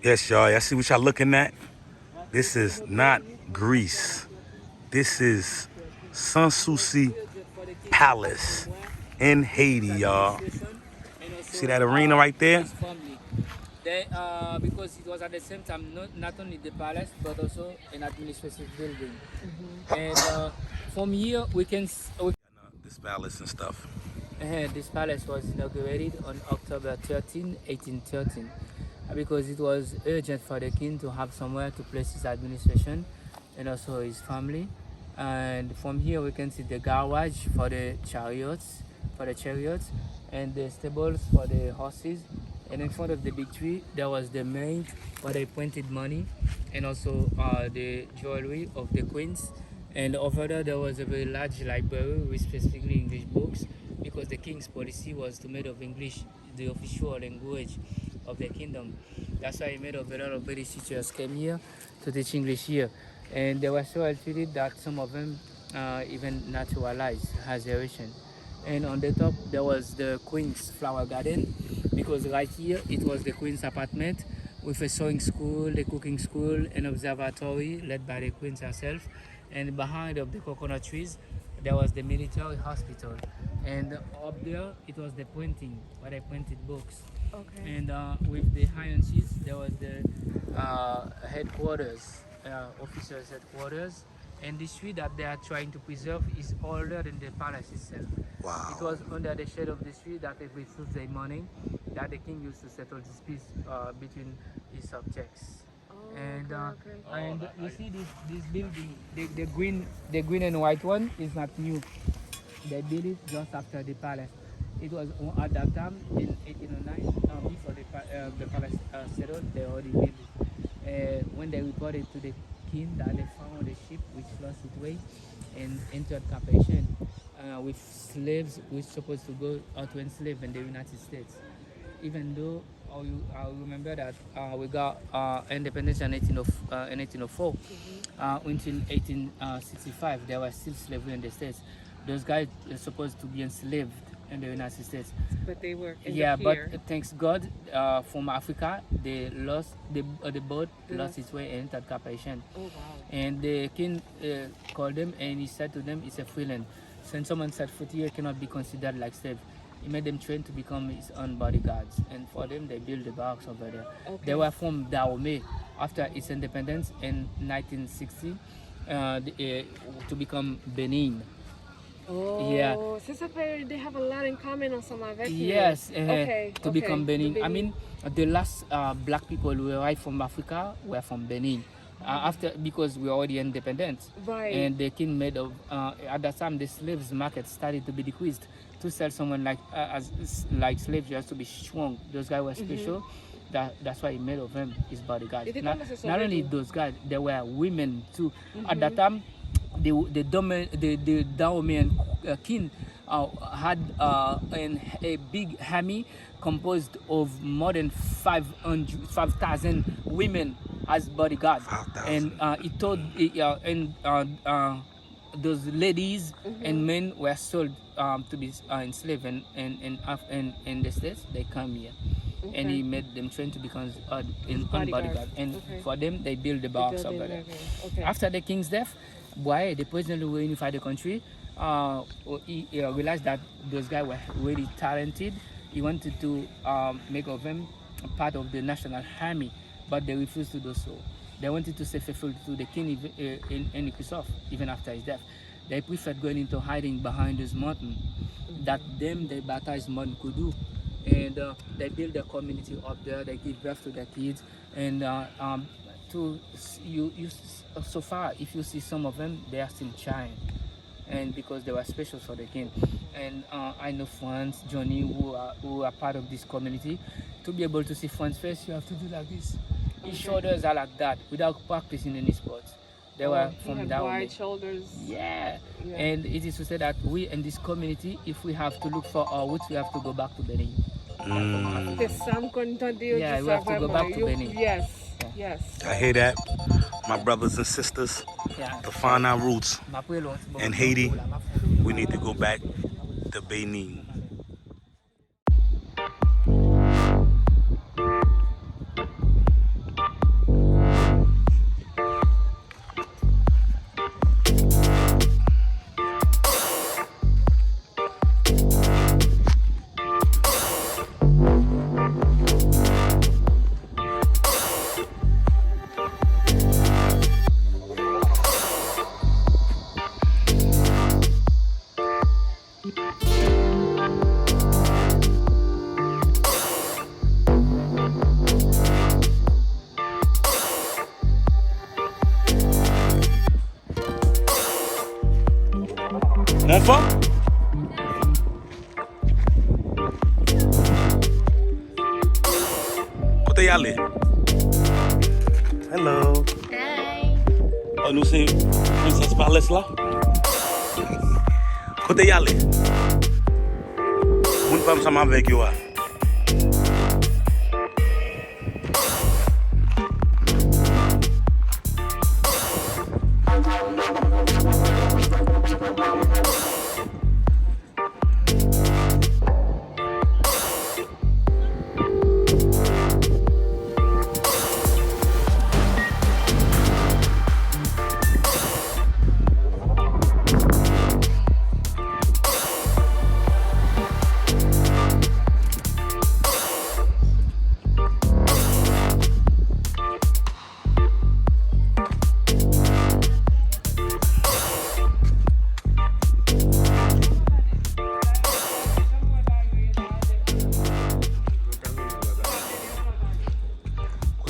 Yes, y'all. Y'all see what y'all looking at? This is not Greece. This is Souci Palace in Haiti, y'all. See that arena right there? They, because it was at the same time not only the palace but also an administrative building. And from here we can This palace and stuff. this palace was inaugurated on October 13, 1813, because it was urgent for the king to have somewhere to place his administration and also his family. And from here we can see the garage for the chariots, and the stables for the horses. And in front of the big tree, there was the mint where they printed money, and also the jewelry of the queens. And over there was a very large library with specifically English books, because the king's policy was to make of English the official language of the kingdom. That's why he made of a lot of British teachers came here to teach English here. And they were so well treated that some of them even naturalized as Haitian. And on the top there was the queen's flower garden, because right here it was the queen's apartment with a sewing school, a cooking school, an observatory led by the queen herself. And behind of the coconut trees there was the military hospital. And up there it was the printing where they printed books. Okay. And with the iron sheets there was the headquarters, officers headquarters. And the street that they are trying to preserve is older than the palace itself. Wow. It was under the shade of the tree that every Tuesday morning that the king used to settle disputes between his subjects. Oh, And okay. and you see this building, the green and white one is not new. They built it just after the palace. It was at that time in 1809, before the palace settled. They already built it. When they reported to the king that they found a ship which lost its way and entered captation with slaves which supposed to go out to enslave in the United States. Even though I remember that we got independence in 1804, until 1865 there was still slavery in the States. Those guys are supposed to be enslaved in the United States. But they were in Yeah, the but here. thanks God, from Africa, they lost the boat lost its way and entered captation. Oh wow. And the king called them and he said to them, "It's a free land. Since someone set foot here, cannot be considered like slave." He made them train to become his own bodyguards, and for them they built the barracks over there. Okay. They were from Dahomey after its independence in 1960 to become Benin. Oh, Yeah. so it's they have a lot in common on some of it. Yes, Okay. to become Benin. The I mean, the last black people who arrived from Africa were from Benin. After, because we were already independent, Right. and the king made of at that time the slaves market started to be decreased. To sell someone like slaves, you have to be strong. Those guys were special. That's why he made of them his bodyguards. Not only those guys, there were women too. At that time, the Daomean king had a big army composed of more than 5,000 women as bodyguards. 5,000. And he told those ladies and men were sold to be enslaved in the States. They come here. Okay. And he made them train to become bodyguard. bodyguard. And Okay. for them, they built the barracks over there. Okay. After the king's death, the president who unified the country, he realized that those guys were really talented. He wanted to make of them a part of the national army, but they refused to do so. They wanted to stay faithful to the king in Christophe, even after his death. They preferred going into hiding behind this mountain that them they baptized Mount Kudu. And they build a community up there. They give birth to their kids, and so far, if you see some of them, they are still trying, and because they were special for the king. And I know friends, Johnny, who are part of this community. To be able to see friends face, you have to do like this. His shoulders are like that without practicing any sports. They were from down wide shoulders. Yeah. And it is to say that we in this community, if we have to look for our roots, we have to go back to Benin. Yeah, Yeah, we have to go back to Benin. Yes, yes. I hear that, my brothers and sisters. Yeah. To find our roots in Haiti, we need to go back to Benin. Kote yale? Hello. Hi. Oh, nou se Princess Palais la? Kote yale? Moun fam sama vek yo a.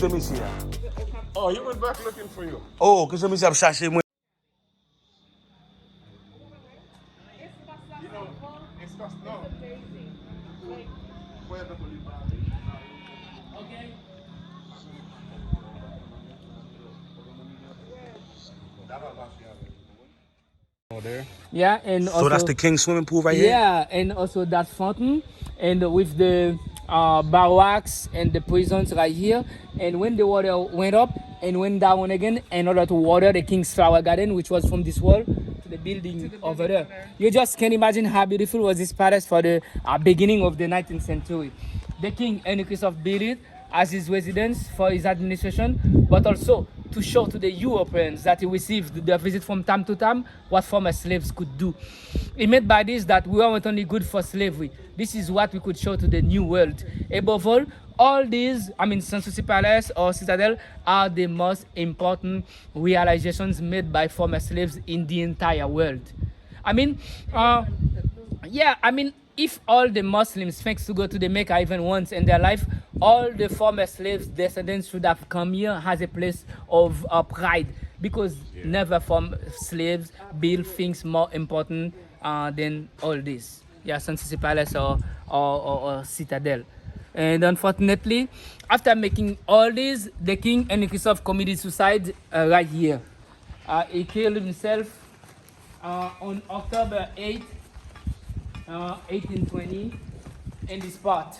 Kote mi si ya? Oh, he went back looking for you. Oh, kote mi si ap chache mwen. It's just no. Oh, there. Yeah, and also So that's the King swimming pool right here? yeah, and also that fountain, and with the barracks and the prisons right here. And when the water went up and went down again, in order to water the King's Flower Garden, which was from this wall to the building over there. You just can imagine how beautiful was this palace for the beginning of the 19th century. The king Henry Christophe built it as his residence for his administration, but also to show to the Europeans that he received their visit from time to time what former slaves could do. He meant by this that we weren't only good for slavery. This is what we could show to the new world. Above all these, I mean, Souci Palace or Citadel are the most important realizations made by former slaves in the entire world. I mean, yeah, I mean, if all the Muslims thinks to go to the Mecca even once in their life, all the former slaves' descendants should have come here as a place of pride, because never from slaves build things more important than all this. Yeah, Souci Palace or Citadel. And unfortunately, after making all this, the king Henry Christophe committed suicide right here. He killed himself on October 8th, 1820, in this part,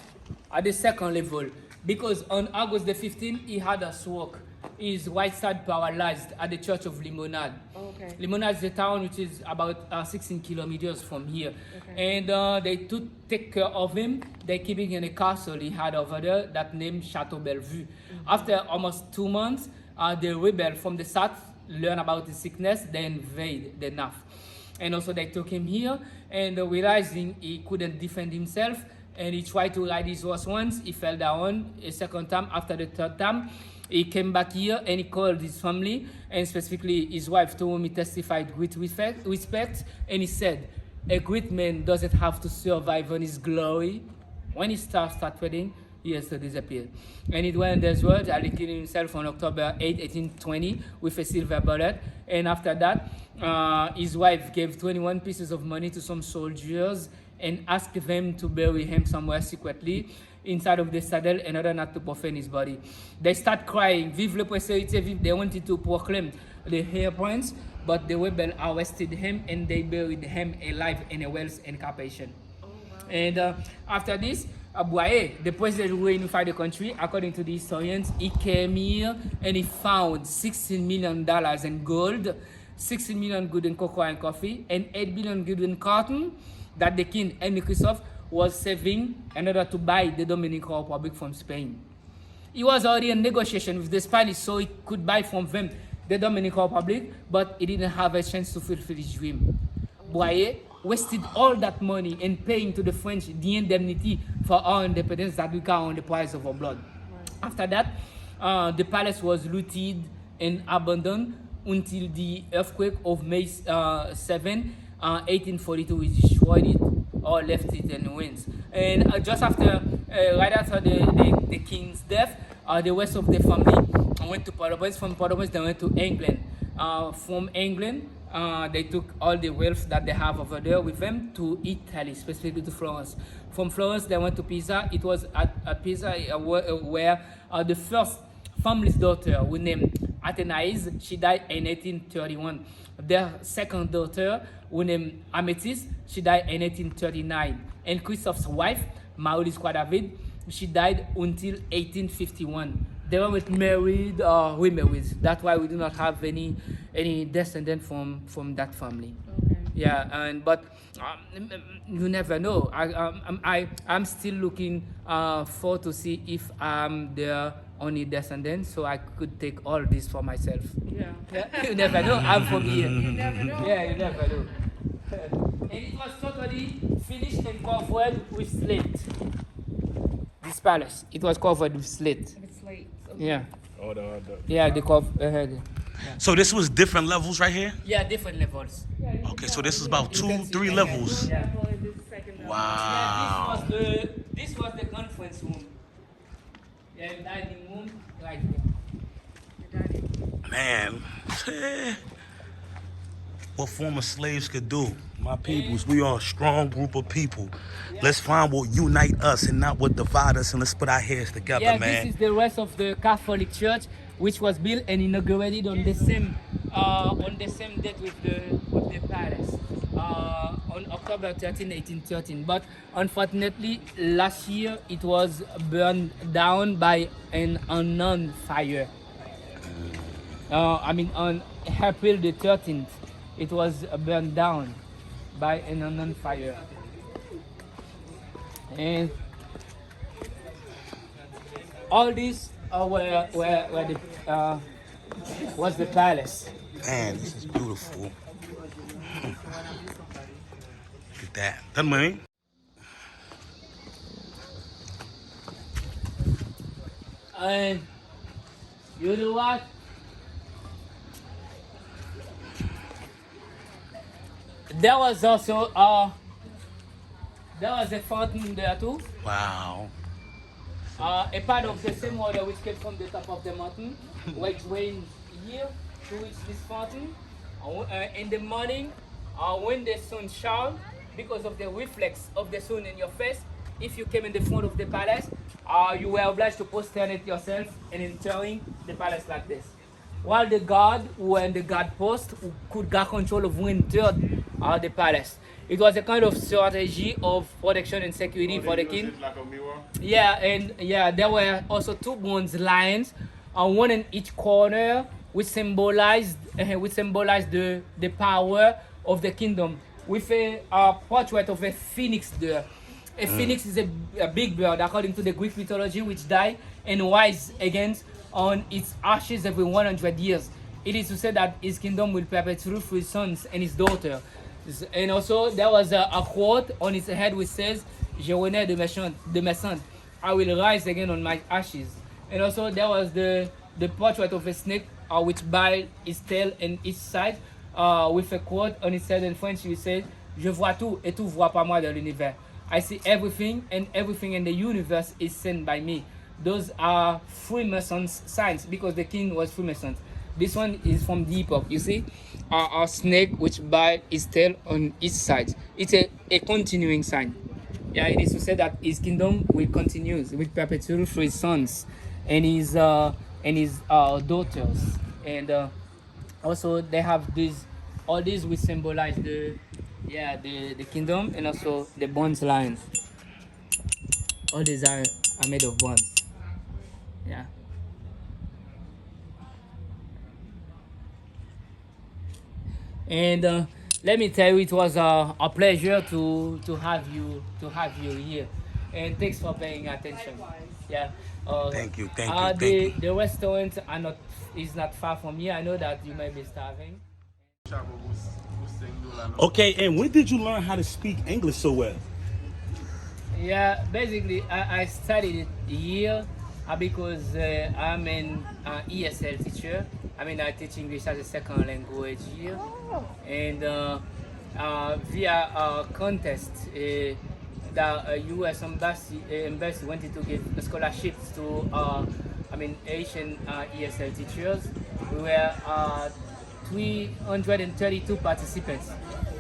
at the second level, because on August the 15th, he had a stroke. His right side paralyzed at the church of Limonade. Okay. Limonade is a town which is about 16 kilometers from here. Okay. And they take care of him. They keep him in a castle he had over there that named Chateau Bellevue. After almost 2 months, the rebel from the south learned about his sickness, they invade the north. And also they took him here, and realizing he couldn't defend himself, and he tried to ride his horse once, he fell down. A second time, after the third time, he came back here and he called his family, and specifically his wife, to whom he testified with respect, and he said, a great man doesn't have to survive on his glory. When his star started fading, he has to disappear. And it went as well. Ali killed himself on October 8, 1820 with a silver bullet. And after that, his wife gave 21 pieces of money to some soldiers and asked them to bury him somewhere secretly inside of the saddle in order not to profane his body. They start crying, "Vive le postérité, vive." They wanted to proclaim the hair prince, but the rebel arrested him and they buried him alive in a Welsh incarnation. Oh, wow. And after this, Boye, the president who unified the country, according to the historians, he came here and he found $16 million in gold, 16 million good in cocoa and coffee, and 8 billion good in cotton that the king Henry Christophe was saving in order to buy the Dominican Republic from Spain. He was already in negotiation with the Spanish so he could buy from them the Dominican Republic, but he didn't have a chance to fulfill his dream. Boye wasted all that money in paying to the French the indemnity for our independence that we count on the price of our blood. Right. After that, the palace was looted and abandoned until the earthquake of May 7, 1842, which destroyed it or left it in ruins. And just after, right after the king's death, the rest of the family went to Palais. From Palais, they went to England. From England, they took all the wealth that they have over there with them to Italy, specifically to Florence. From Florence, they went to Pisa. It was at Pisa where the first family's daughter, who named Athénaïs, she died in 1831. Their second daughter, who named Améthyste, she died in 1839. And Christophe's wife, Maurice David, she died until 1851. They were married or remarried. That's why we do not have any descendant from that family. Okay. Yeah, but you never know. I'm still looking for to see if I'm the only descendant, so I could take all this for myself. Yeah. Yeah, you never know. I'm from here. You never know. Yeah, you never know. And it was totally finished and covered with slate. This palace, it was covered with slate. It's late. So Yeah. Oh, Yeah, the cover. So this was different levels right here? Yeah, different levels. Okay, so this is about You can see 3 that. levels. Yeah. level and this second level. Wow. Yeah, this was the conference room. Yeah, dining room right here. Your dining. Man, what former slaves could do. My peoples, we are a strong group of people. Let's find what unite us and not what divide us, and let's put our heads together, Yeah, man. this is the rest of the Catholic Church, which was built and inaugurated on the same date with the palace, on October 13, 1813. But unfortunately, last year it was burned down by an unknown fire. On April the 13th, it was burned down by an unknown fire. And all this was the palace. Man, this is beautiful. Look at that. That money. And you know what? There was also there was a fountain there too. Wow. A part of the same water which came from the top of the mountain, which went here to reach this fountain. In the morning, when the sun shone, because of the reflex of the sun in your face, if you came in the front of the palace, you were obliged to prosternate yourself and entering the palace like this. While the guard who were in the guard post who could get control of who entered the palace. It was a kind of strategy of protection and security for the king. Like a mirror? Yeah, and yeah, there were also 2 bronze lions, one in each corner, which symbolized the power of the kingdom, with a portrait of a phoenix there. A phoenix is a big bird, according to the Greek mythology, which died and rise again on its ashes every 100 years. It is to say that his kingdom will perpetuate through his sons and his daughter. And also, there was a quote on his head which says, Je renais de mes cendres, I will rise again on my ashes. And also, there was the portrait of a snake which bit his tail on each side, with a quote on his head in French which says, Je vois tout et tout voit pas moi dans l'univers. I see everything and everything in the universe is seen by me. Those are Freemasons signs because the king was Freemason. This one is from the epoch. You see, a snake which bite his tail on each side. It's a continuing sign. Yeah, it is to say that his kingdom will continue, will perpetuate through his sons and his daughters. And also they have all these which symbolize the kingdom and also the bronze lions. All these are made of bronze. Yeah. And let me tell you, it was a pleasure to have you here. And thanks for paying attention. Likewise. Yeah. Thank you, thank you. The restaurant is not far from here. I know that you may be starving. Okay, and when did you learn how to speak English so well? Yeah, basically, I studied it here because I'm an ESL teacher. I teach English as a second language here. And via a contest, the U.S. embassy wanted to give scholarships to Asian ESL teachers. We were 332 participants,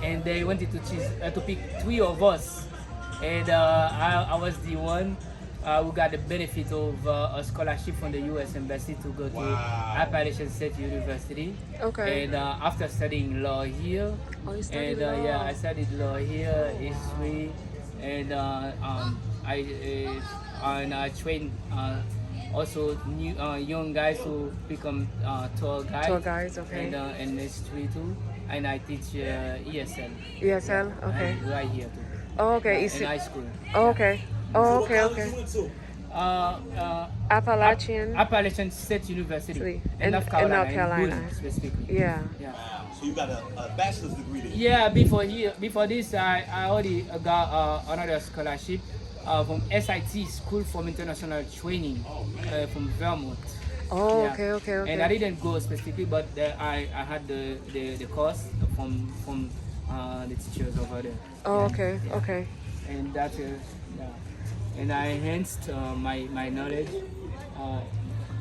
and they wanted to choose to pick 3 of us, and I was the one who got the benefit of a scholarship from the U.S. Embassy to go to Appalachian State University. Okay. And after studying law here, Oh, you studied and law. I studied law here, history, and I trained also new young guys to become tour guides. Tour guides, okay. And history too. And I teach ESL. ESL, okay. And right here too. Oh, okay. In high school. Oh, okay. Oh, okay, okay. Appalachian. Appalachian State University In North North Carolina, Carolina. Boone, specifically. Yeah. Yeah. So you got a bachelor's degree there? Yeah, before this, I already got another scholarship from SIT, School for International Training, from Vermont. Oh, Yeah. okay, okay, okay. And I didn't go specifically, but I had the course from the teachers over there. Oh, And, okay, yeah. okay. And that and I enhanced my knowledge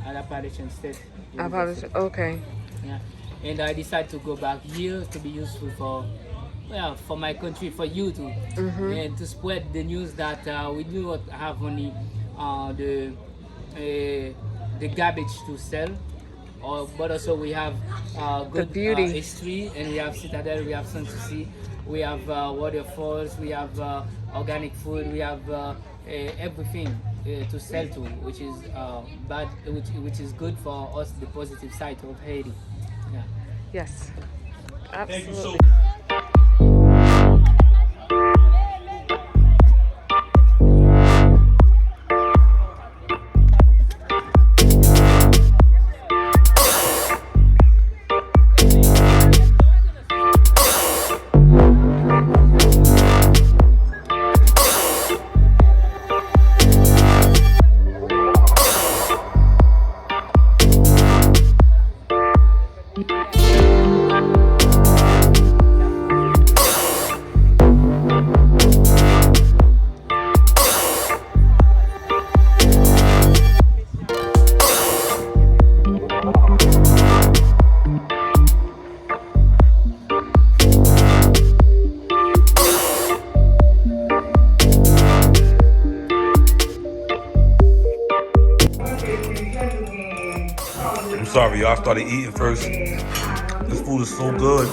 at Appalachian State University. Okay. Yeah. And I decided to go back here to be useful for my country, for you too, and to spread the news that we do not have only the garbage to sell, but also we have good beauty. history, and we have Citadel, we have Souci, we have waterfalls, we have organic food, we have everything to sell to, which is which is good for us, the positive side of Haiti. Yeah. Yes. Thank you so Absolutely. I'm sorry, y'all. I started eating first. This food is so good.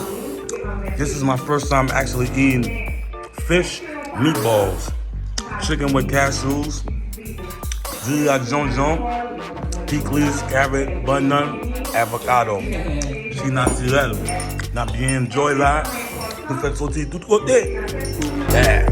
This is my first time actually eating fish meatballs, chicken with cashews, pickles, carrot, banane, avocado. C'est naturel. N'a bien enjoy là. Nous faites sauter tout côté. Yeah.